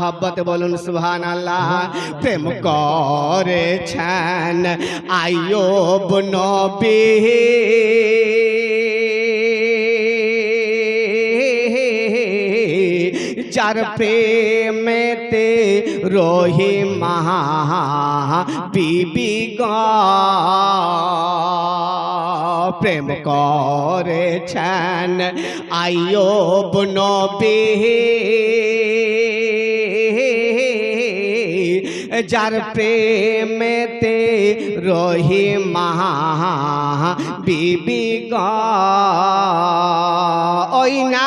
মোহব্বত বলুন সুবহানাল্লাহ। প্রেম করেছেন আইয়ুব নবী, যার প্রেমেতে রহিমা বিবি গো প্রেম করেছেন আইয়ুব নবী, যার প্রেমেতে রহিমা বিবি গো ওই না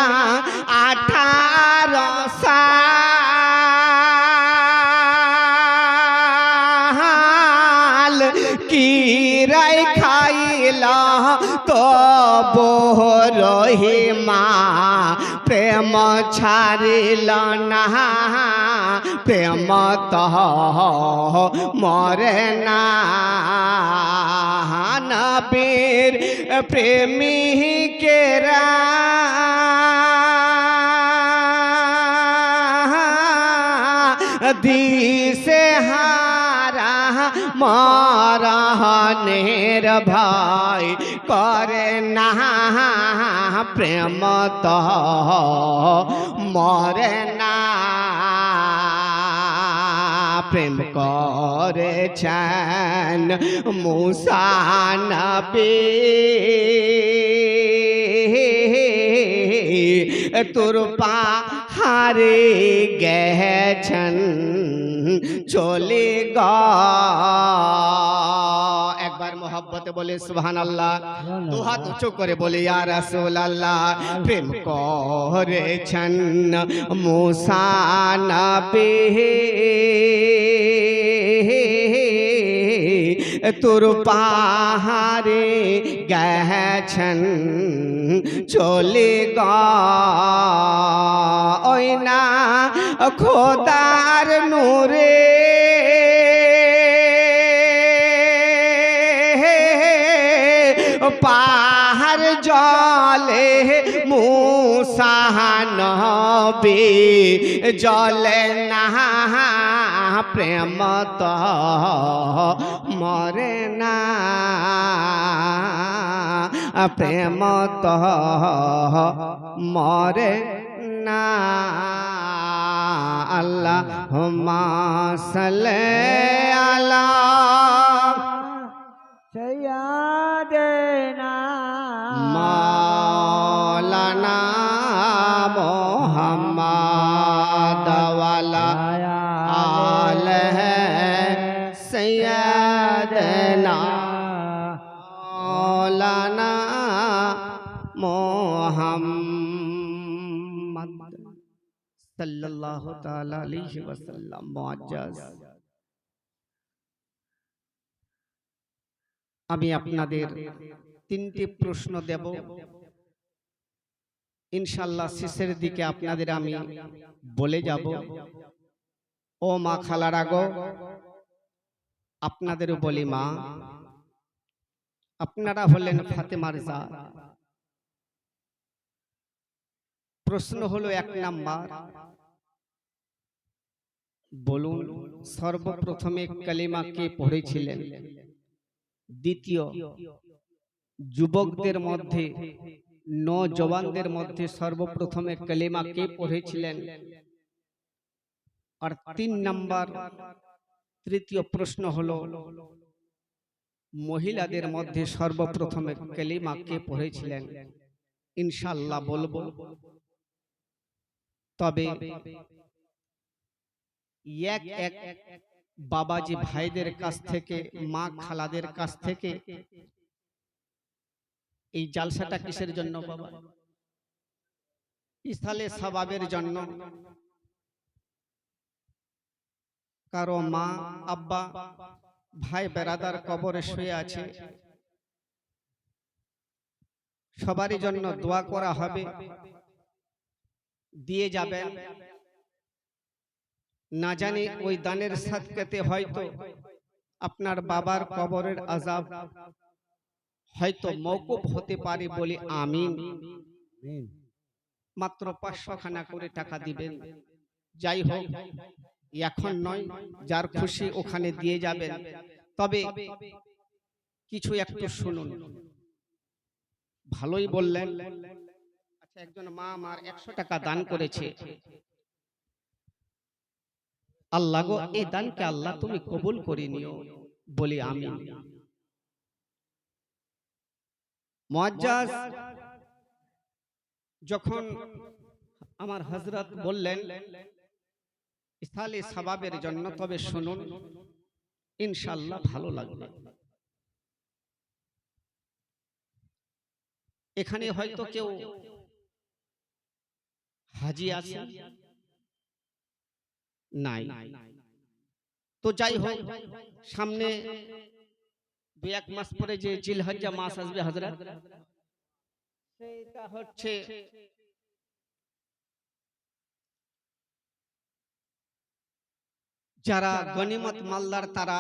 18 সাল কি রাই খাইলা তব রহিমা প্রেম ছাড়িল না, প্রেম তো মরে না। নবীর প্রেমিকেরা দিশে হারা মরণের ভয় করে না, প্রেম তো মরে না। প্রেম করেছেন মুসা নবী, তোর পাহাড়ে গেছেন চলে গা। একবার মোহব্বতে বলে সুবহানাল্লাহ, দু হাত উঁচু করে বলে ইয়া রাসূলুল্লাহ। প্রেম করেছেন মুসা নবী, তোর পাহাড়ে গেছেন চলে গা। ওই না খোদার নূরে পাহাড় জলে মুসা নবী জলে না, প্রেম তো মরে না, প্রেম তো মরে না। আল্লাহুম্মা সাল্লি আলা সাইয়্যিদিনা মাওলানা মুহাম্মদ ওয়ালা আলিহি সাইয়্যিদিনা মাওলানা মুহাম্মদ সাল্লাল্লাহু তাআলা আলাইহি ওয়াসাল্লাম। মুআজ্জাজ, আমি আপনাদের 3টি প্রশ্ন দেব ইনশাআল্লাহ। শেষের দিকে আপনাদের আমি বলে যাব। ও মা খালারা গো, আপনাদেরও বলি মা, আপনারা হলেন ফাতেমার জাত। প্রশ্ন হলো 1 নাম্বার, বলুন সর্বপ্রথমে কালিমা কে পড়েছিলেন? দ্বিতীয়, যুবকদের মধ্যে নওজওয়ানদের মধ্যে সর্বপ্রথমে কালিমা কে পড়েছিলেন? আর 3 নাম্বার তৃতীয় প্রশ্ন হলো মহিলাদের মধ্যে সর্বপ্রথমে কালিমা কে পড়েছিলেন? ইনশাআল্লাহ বলবো। তবে এক এক বাবাজি ভাইদের কাছ থেকে, মা খালাদের কাছ থেকে এই জালসাটা কিসের জন্য বাবা? ইসালে সওয়াবের জন্য। কারো মা আব্বা ভাই বেরাদার কবরে শুয়ে আছে, সবারই জন্য দোয়া করা হবে, দিয়ে যাবেন। না জানি ওই দানের সাদকাতে হয়তো আপনার বাবার কবরের আযাব হয়তো মওকুফ হতে পারে, বলে আমিন। মাত্র 500 খানা করে টাকা দিবেন, যাই হোক, এখন নয়, যার খুশি ওখানে দিয়ে যাবেন। তবে কিছু একটু শুনুন। ভালোই বললেন। আচ্ছা, একজন মা আমার 100 টাকা দান করেছে। আল্লাহ গো, এই দানকে আল্লাহ তুমি কবুল করে নিও, বলি আমিন। মুআজ্জাজ যখন আমার হযরত বললেন ইসালে সওয়াবের জন্য, তবে শুনুন, ইনশাআল্লাহ ভালো লাগবে। এখানে হয়তো কেউ হাজি আছে নাই, তো যাই হোক, সামনে 2-1 মাস পরে যে জিলহজ্জা মাস আসবে হযরত, সেটা হচ্ছে যারা গনিমত মালদার, তারা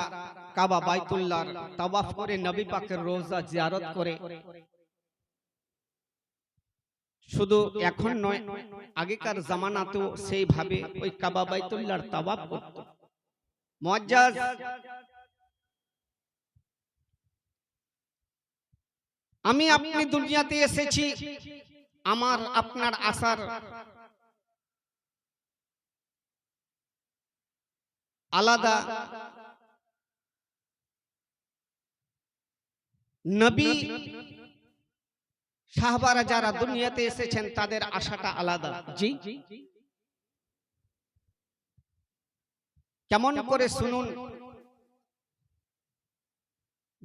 কাবা বাইতুল্লাহর তাওয়াফ করে নবী পাকের রওজা জিয়ারত করে। শুধু এখন নয়, আগেকার জামানাতেও সেইভাবে ওই কাবা বাইতুল্লাহর তাওয়াফ করত। মুআজ্জাজ আমি আপনি দুনিয়াতে এসেছি, আমার আপনার আসার আলাদা। নবী সাহাবারা যারা দুনিয়াতে এসেছেন তাদের আশাটা আলাদা। জি, কেমন করে শুনুন।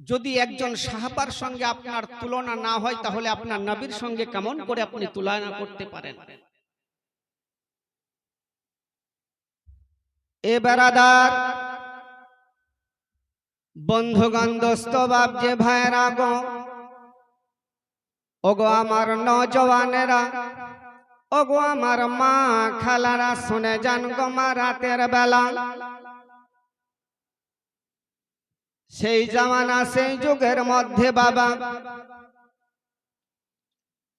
যদি একজন সাহাবার সঙ্গে আপনার তুলনা না হয়, তাহলে আপনার নবীর সঙ্গে কেমন করে আপনি তুলনা করতে পারেন? এ বেরাদার, বন্ধুগণ, দোস্ত, বাপ, যে ভাইরা গো, ওগো আমার নওজওয়ানেরা, ওগো আমার মা খালারা, শুনে যান গো মা, রাতের বেলা সেই জামানা, সেই যুগের মধ্যে বাবা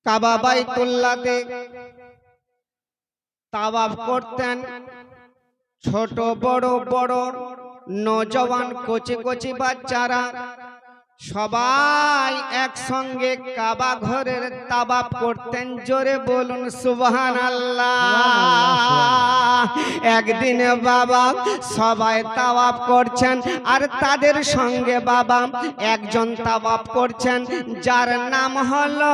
কাবা বাইতুল্লাহতে তাওয়াফ করতেন ছোট বড় বড় নওজওয়ান, কচি কচি বাচ্চারা সবাই একসঙ্গে কাবা ঘরের তাওয়াফ করতেন। জোরে বলুন সুবহানাল্লাহ। একদিন বাবা সবাই তাওয়াফ করছেন, আর তাদের সঙ্গে বাবা একজন তাওয়াফ করছেন, যার নাম হলো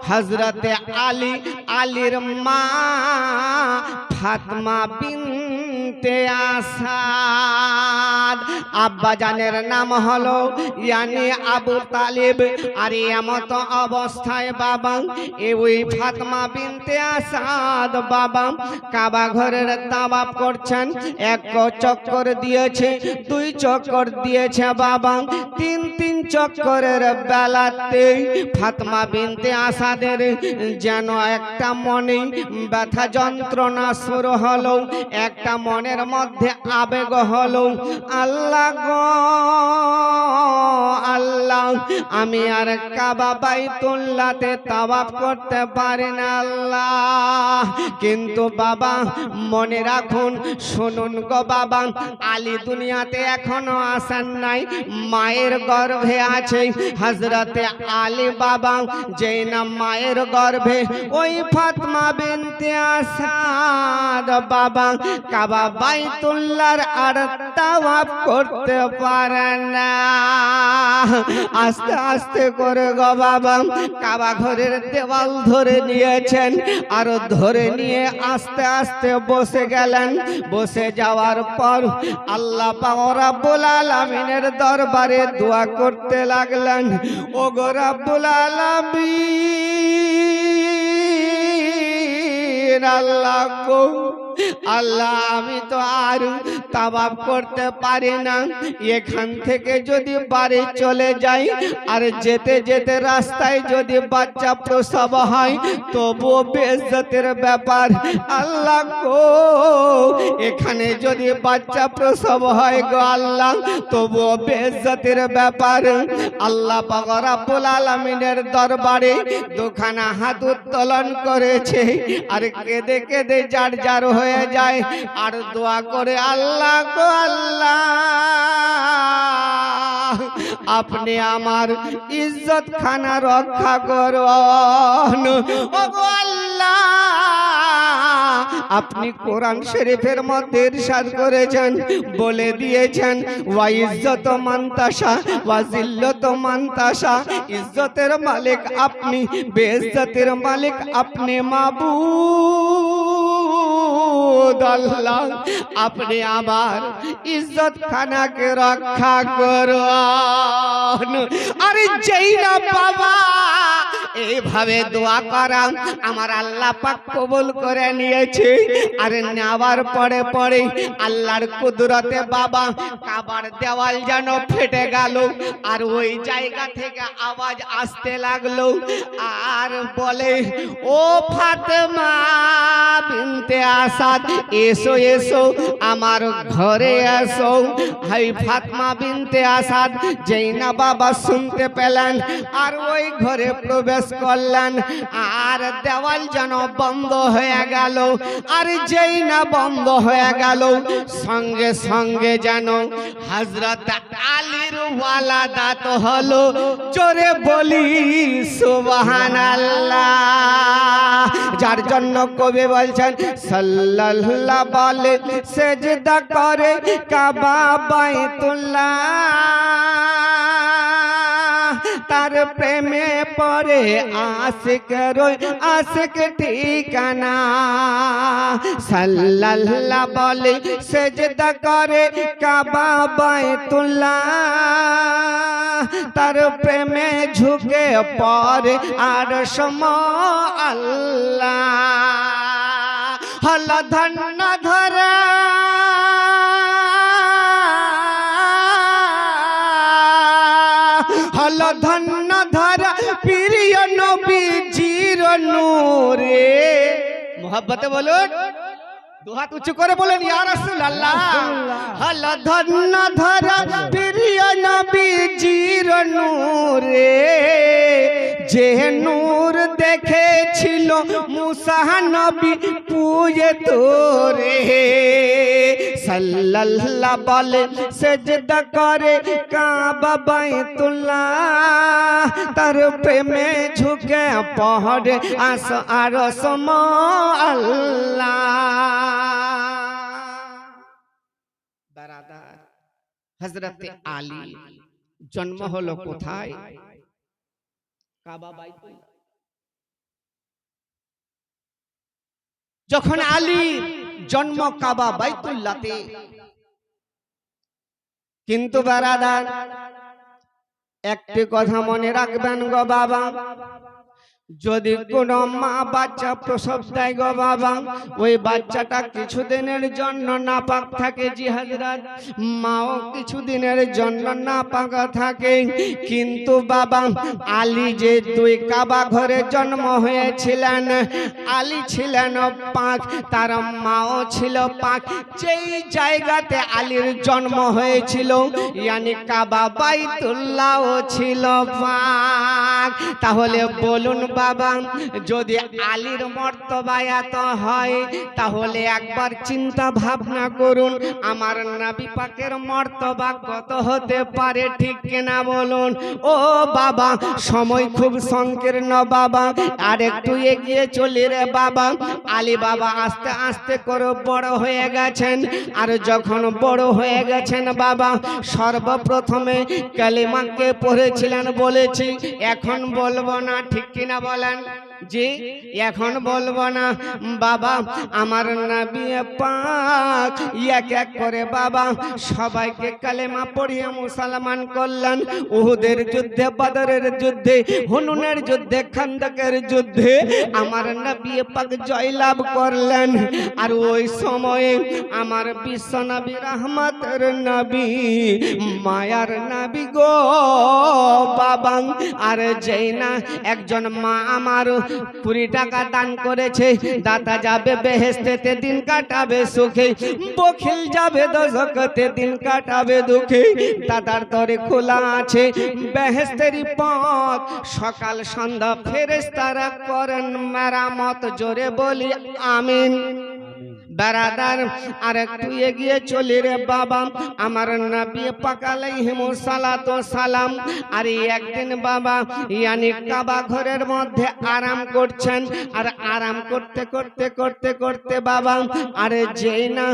হযরতে আলী। আলীর মা ফাতেমা বিনতে আসাদ, আব্বা জানের নাম হলো ইয়ানি আবু তালিব। আর এমত অবস্থায় বাবা ওই ফাতেমা বিনতে আসাদ বাবা কাবা ঘরের তাওয়াফ করছেন। 1 চক্কর দিয়েছে, 2 চক্কর দিয়েছে বাবা, 3 চক্করের বেলাতে ফাতেমা বিনতে আসাদের যেন একটা মনে ব্যথা যন্ত্রণা শুরু হলো, একটা মনের মধ্যে আবেগ হলো, আল্লাহ গো আল্লাহ, আমি আর কাবা বাইতুল্লাহতে তাওয়াফ করতে পারি না আল্লাহ। কিন্তু বাবা মনে রাখুন, শুনুন গো বাবা, আলী দুনিয়াতে এখনো আসেন নাই, মায়ের গর্ভে আছে হযরতে আলী বাবা। যেই না মায়ের গর্ভে ওই ফাতেমা বিনতে আসাদ বাবা কাবা বাইতুল্লাহর আর তাওয়াফ করতে পারে না। আস্তে আস্তে করে গো বাবা কাবা ঘরের দেওয়াল ধরে নিয়েছেন, আর ধরে নিয়ে আস্তে আস্তে বসে গেলেন। বসে যাওয়ার পর আল্লাহ পাক রব্বুল আলামিনের দরবারে দোয়া করতে লাগলেন, ওগো রব্বুল আলামিন, আল্লাহ গো আল্লাহ, আমি তো আর তাওয়াফ করতে পারি না, এখান থেকে যদি বাড়ি চলে যাই আর যেতে যেতে রাস্তায় যদি বাচ্চা প্রসব হয় তবুও বেইজ্জতের ব্যাপার। আল্লাহ গো, এখানে যদি বাচ্চা প্রসব হয় গো আল্লাহ, তবুও বেইজ্জতের ব্যাপার। আল্লাহ পাক রব্বুল আলামিনের দরবারে দুখানা হাত উত্তোলন করেছে, আর কেঁদে কেঁদে যার যার হয়ে যায় আর দোয়া করে, আল্লাহ গো আল্লাহ, আপনি আমার ইজ্জত খানা রক্ষা করুন। ও গো আল্লাহ, আপনি কোরআন শরীফের মধ্যে ইরশাদ করেছেন, বলে দিয়েছেন, ওয়া ইজ্জত মানতাশা ওয়া জিল্লত মানতাশা, ইজ্জতের মালিক আপনি, বেইজ্জতের মালিক আপনি। মাবুদ আল্লাহ, আপনি আমার ইজ্জত খানাকে রক্ষা করুন। আরে যেই না বাবা এইভাবে দোয়া করা আমার আল্লাহ পাক কবুল করে নিয়েছে। আর নেওয়ার পরে পরে আল্লাহর কুদরতে বাবা কাবার দেওয়াল যেন ফেটে গেল, আর ওই জায়গা থেকে আওয়াজ আসতে লাগলো, আর বলে, ও ফাতেমা বিনতে আসাদ, এসো এসো আমার ঘরে এসো। হাই ফাতেমা বিনতে আসাদ যেই না বাবা শুনতে পেলেন, আর ওই ঘরে প্রবেশ করলেন, আর দেওয়াল যেন বন্ধ হয়ে গেল। আর যেই না বন্ধ হয়ে গেল, সঙ্গে সঙ্গে যেন হযরত আলীর ওয়ালাদাত হলো। জোরে বলি সুবহানাল্লাহ। যার জন্য কবি বলছেন, সাল্লাল্লাহু বলে সেজদা করে কাবা বাইতুল্লাহ, তার প্রেমে পড়ে আশিক রয় আশিক ঠিকানা। সাল্লাল্লাহু বলে সেজদা করে কাবা বাইতুল্লাহ, তার প্রেমে ঝুঁকে পড়ে আরশ আল্লাহ। হল ধন্য ধরা হল ধন্য ধরা প্রিয় নবীজির নূরে। মোহাব্বতে বলুন, দুহাত উঁচু করে বলেন, ইয়া রাসূলুল্লাহ। হল ধন্য ধরা প্রিয় নবীজির নূরে, যে নূর দেখেছিল মুসা নবী পূজে তোরে। সাল্লাল্লাহু বলে সেজদা করে কাবা বাইতুল্লাহ, তার প্রেমে ঝুঁকে পড়ে আরশ আল্লাহ। বারাদার, হযরত আলী জন্ম হলো কোথায়? কাবা বাইতুল্লাহ। যখন আলী জন্ম কাবা বাইতুল্লাহতে, কিন্তু বারাদার একটি কথা মনে রাখবেন গো বাবা, যদি কোনো মা বাচ্চা প্রসব দেয় গো বাবা, ওই বাচ্চাটা কিছুদিনের জন্য নাপাক থাকে। জি হযরত, মাও কিছুদিনের জন্য নাপাক থাকে। কিন্তু বাবা আলী যে দুই কাবা ঘরে জন্ম হয়েছিলেন, আলী ছিলেন পাক, তার মাও ছিল পাক। যেই জায়গাতে আলীর জন্ম হয়েছিল, ইয়ানি কাবা বাইতুল্লাহ ছিল পাক। তাহলে বলুন বাবা, যদি আলীর মর্তবা এত হয়, তাহলে একবার চিন্তা ভাবনা করুন আমার নবী পাকের মর্তবা কত হতে পারে, ঠিক কিনা বলুন? ও বাবা, সময় খুব সংকীর্ণ বাবা, আর একটু এগিয়ে চলি রে বাবা। আলী বাবা আস্তে আস্তে করে বড় হয়ে গেছেন, আর যখন বড় হয়ে গেছেন বাবা, সর্বপ্রথমে কালিমাকে পড়েছিলেন, বলেছি এখন বলবো না, ঠিক কিনা বলেন? জি, এখন বলবো না বাবা। আমার নবী পাক এক এক করে বাবা সবাইকে কালেমা পড়িয়ে মুসলমান করলেন। উহুদের যুদ্ধে, বদরের যুদ্ধে, হুনুনের যুদ্ধে, খান্দকের যুদ্ধে আমার নবী পাক জয়লাভ করলেন। আর ওই সময়ে আমার বিশ্ব নবী, রহমতের নবী, মায়ার নবী গো বাবা, আর যেই না একজন মা আমার 20 টাকা দান করেছে, দাতা যাবে বেহেশতেতে, দিন কাটাবে সুখে, বখিল যাবে দোজখতে, দিন কাটাবে দুঃখে। দাতার তরে খোলা আছে বেহেশতেরই পথ, সকাল সন্ধ্যা ফেরেশতারা করেন মেরামত। জোরে বলি আমিন। বেরাদার আর একটু এগিয়ে চলি রে বাবা, আমার নবী পাক আলাইহিমুস সালাতু সালাম আর একদিন বাবা ইয়ানি কাবা ঘরের মধ্যে আরাম করছেন, আর আরাম করতে করতে করতে করতে বাবা আরে যেই না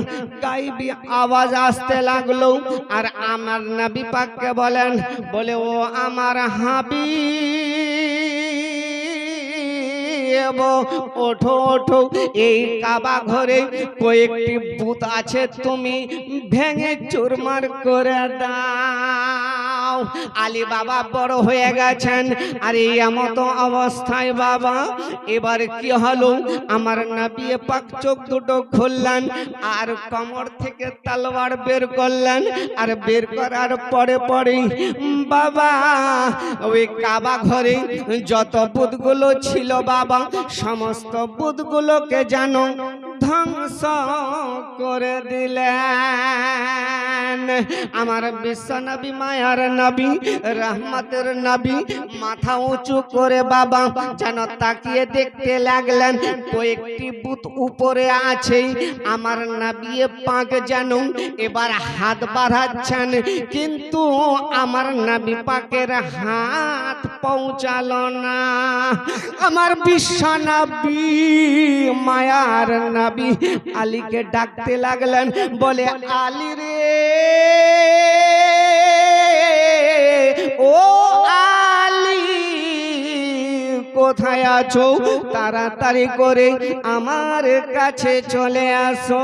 গাইবি আওয়াজ আসতে লাগলো, আর আমার নবী পাককে বলেন, বলে ও আমার হাবিব ওঠো ওঠো, এই কাবা ঘরে কয়েকটি ভূত আছে, তুমি ভেঙে চুরমার করে দাও। আলী বাবা বড় হয়ে গেছেন, আর এই মতো অবস্থায় বাবা এবার কি হলো, আমার নবী পাক চোখ দুটো খুললেন আর কোমর থেকে তলোয়ার বের করলেন, আর বের করার পরে পরে বাবা ওই কাবা ঘরে যত ভূতগুলো ছিল বাবা সমস্ত ভূতগুলোকে যেন ধ্বংস করে দিলেন। আমার বিশ্ব নবী মায়ার নবী রহমতের নবী মাথা উঁচু করে বাবা যেন তাকিয়ে দেখতে লাগলেন, কয়েকটি ভূত উপরে আছে, আমার নবী পাক যেন এবার হাত বাড়াচ্ছেন, কিন্তু আমার নবী পাকের হাত পৌঁছালো না। আমার বিশ্ব নবী মায়ার নবী আলীকে ডাকতে লাগলেন, বলে আলী রে ও আলী কোথায় আছো, তাড়াতাড়ি করে আমার কাছে চলে আসো।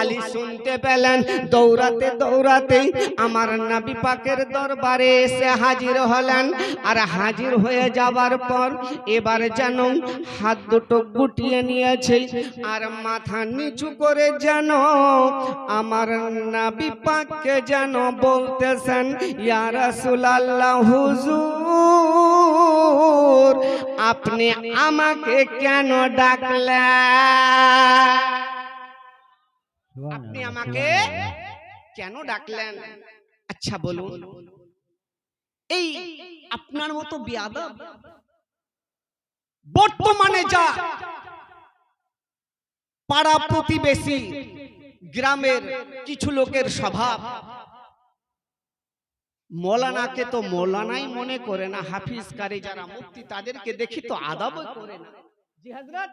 আলী শুনতে পেলেন, দৌড়াতে দৌড়াতে আমার নবী পাকের দরবারে এসে হাজির হলেন, আর হাজির হয়ে যাবার পর এবার যেন হাত দুটো গুটিয়ে নিয়েছে আর মাথা নিচু করে যেন আমার নবী পাককে যেন বলতেছেন, ইয়া রাসূলুল্লাহ হুজুর আপনি আমাকে কেন ডাকলেন, আপনি আমাকে কেন ডাকলেন? আচ্ছা বলুন, এই আপনার মতো বেয়াদব বর্তমানে যা পাড়া প্রতিবেশী গ্রামের কিছু লোকের স্বভাব, মৌলানাকে তো মৌলানাই মনে করে না, হাফিজ কারি যারা মুফতি তাদেরকে দেখি তো আদব করে না, জি হযরত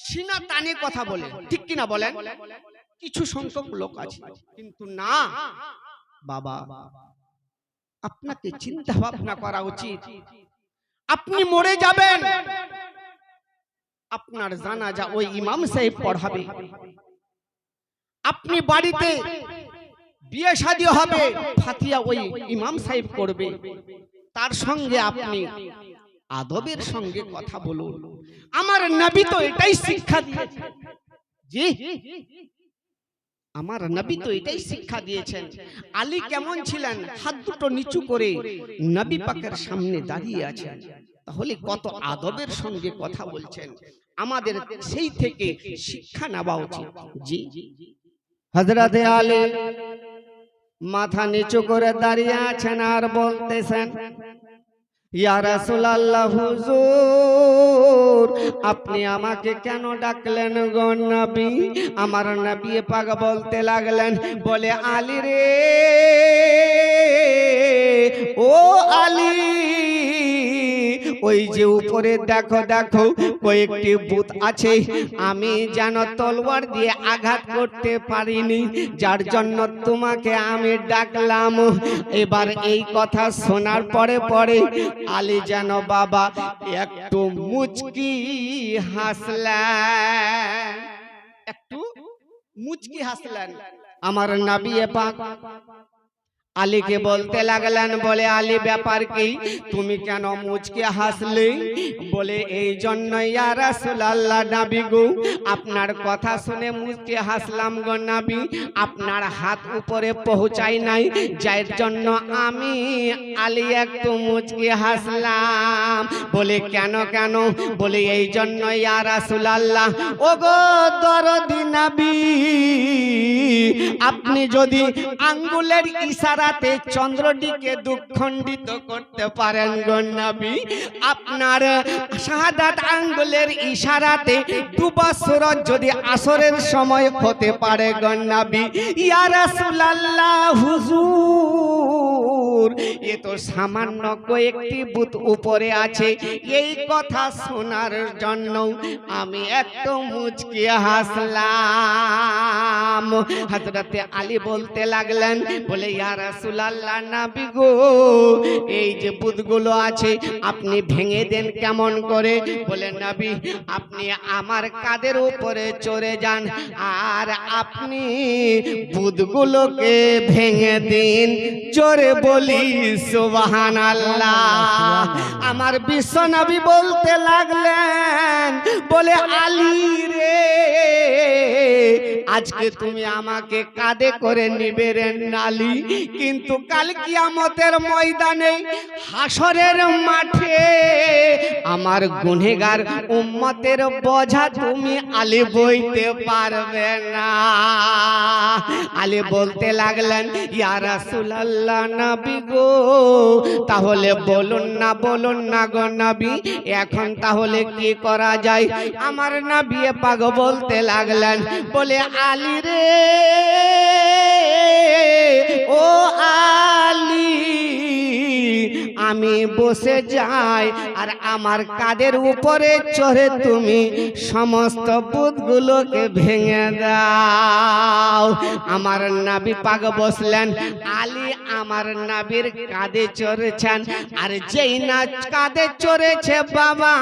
সিনা টানে কথা বলে, ঠিক কিনা বলেন? কিছু সংখ্যক লোক আছে, কিন্তু না বাবা আপনাকে চিন্তা ভাবনা করা উচিত। আপনি মরে যাবেন, আপনার জানাজা ওই ইমাম সাহেব পড়াবে, আপনি বাড়িতে বিয়ে শাদী হবে ফাতিহা ওই ইমাম সাহেব করবে, তার সঙ্গে আপনি আদবের সঙ্গে কথা বলুন। আমার নবী তো এটাই শিক্ষা দিয়েছেন, জি আমার নবী তো এটাই শিক্ষা দিয়েছেন। আলী কেমন ছিলেন, হাত দুটো নিচু করে নবী পাকের সামনে দাঁড়িয়ে আছেন, তাহলে কত আদবের সঙ্গে কথা বলছেন, আমাদের সেই থেকে শিক্ষা নেওয়া উচিত। জি হযরত আলী মাথা নিচু করে দাঁড়িয়ে আছেন আর বলতেছেন, ইয়া রাসূলুল্লাহ হুজুর আপনি আমাকে কেন ডাকলেন গো নবী? আমার নবী পাক বলতে লাগলেন, বলে আলী রে ও আলী ওই যে উপরে দেখো দেখো কয়েকটি ভূত আছে, আমি যেন তলোয়ার দিয়ে আঘাত করতে পারিনি, যার জন্য তোমাকে আমি ডাকলাম। এবার এই কথা শোনার পরে পরে আলী যেন বাবা একটু মুচকি হাসলেন, একটু মুচকি হাসলেন। আমার নবী পাক আলীকে বলতে লাগলেন, বলে আলী ব্যাপার কি, তুমি কেন মুচকে হাসলে? বলে এই জন্য ইয়া রাসূলুল্লাহ নবী গো আপনার কথা শুনে মুচকে হাসলাম গো নবী, আপনার হাত উপরে পৌঁছাই নাই, যার জন্য আমি আলী একটু মুচকে হাসলাম। বলে কেন কেন? বলে এই জন্য ইয়া রাসূলুল্লাহ ওগো দরদি নবী, আপনি যদি আঙ্গুলের ইশারা ইশারাতে চন্দ্রটিকে দুখণ্ডিত করতে পারেন গো নবী। আপনার শাহাদাত আঙ্গুলের ইশারাতে ডুবা সূরজ যদি আসরের সময় হতে পারে গো নবী। ইয়া রাসূলুল্লাহ হুজুর, এ তো সামান্য কয়েকটি বুত উপরে আছে। এই কথা শোনার জন্য আমি একটু মুচকি হাসলাম। হযরতে আলী বলতে লাগলেন, বলে ইয়া রাসূলুল্লাহ নবী গো, এই যে বুতগুলো আছে আপনি ভেঙে দেন কেমন করে? বলে নবী, আপনি আমার কাঁধের উপরে চড়ে যান আর আপনি বুতগুলোকে ভেঙে দিন। জোরে বলি সুবহানাল্লাহ। আমার বিশ্ব নবী বলতে লাগলেন, বলে আলী রে, আজকে তুমি আমাকে কাঁধে করে নিবে রে নালি, কিন্তু কাল কিয়ামতের ময়দানে হাসরের মাঠে আমার গুনহগার উম্মতের বোঝা তুমি আলী বইতে পারবে না। আলী বলতে লাগলেন, ইয়া রাসূলুল্লাহ নবী গো, তাহলে বলুন না গো নবী, এখন তাহলে কি করা যায়? আমার নবী পাক বলতে লাগলেন, বলে আলী রে, ও আলী, আমি বসে যাই আর আমার কাঁধের উপরে চড়ে তুমি সমস্ত বুতগুলোকে ভেঙে দাও। আমার নবী পাক বসলেন, আলী আমার নবীর কাঁধে চড়েছেন। আর যেই না কাঁধে চড়েছে বাবা,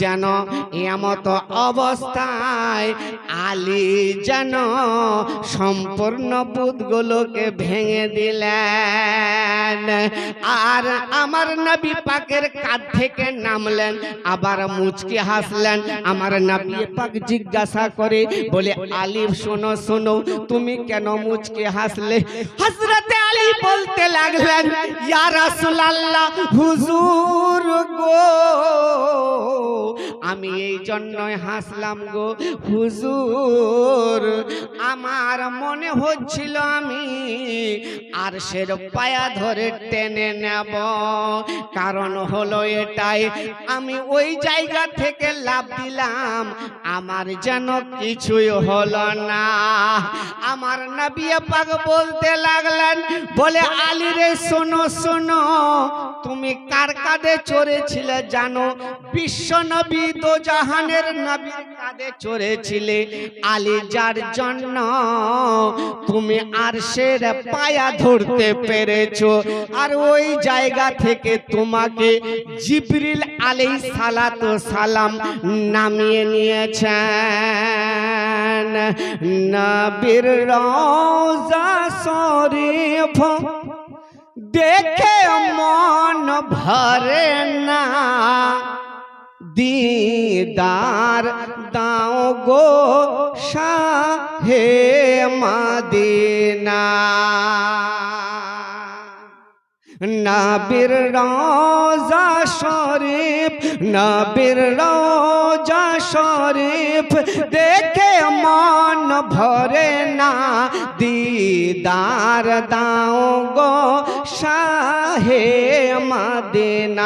যেন এমত অবস্থায় আলী যেন সম্পূর্ণ বুতগুলোকে ভেঙে দিলেন। আর আমার নবী পাকের কাঁধ থেকে নামলেন, আবার মুচকি হাসলেন। আমার নবী পাক জিজ্ঞাসা করে, বলে আলী শোনো শোনো, তুমি কেন মুচকি হাসলে? হযরতে আলী বলতে লাগলেন, ইয়া রাসূলুল্লাহ হুজুর গো, আমি এই জন্যই হাসলাম গো হুজুর, আমার মনে হচ্ছিল আমি আরশের পায়া ধরে টেনে নেব। কারণ হলো এটাই, আমি ওই জায়গা থেকে লাফ দিলাম, আমার যেন কিছুই হলো না। আমার নবী পাক বলতে লাগলেন, বলে আলী রে শোনো শোনো, তুমি কার কাঁধে চড়েছিলে জানো? বিশ্ব নবী দো জাহানের নবীর কাঁধে চড়েছিলে। আলী, যার জন্য তুমি আরশের পায়া ধরতে পেরেছো। আর ওই জায়গা থেকে তোমাকে জিবরিল আলাইহিস সালাতু সালাম নামিয়ে নিয়েছেন। নবীর রওজা শরীফ দেখে মন ভরে না, दीदार दाओ गो शाहे मदीना। नबीर रोजा शरीफ, नबीर रोजा शरीफ देखे मन भरे ना, दीदार दाओ गो शाहे मदीना।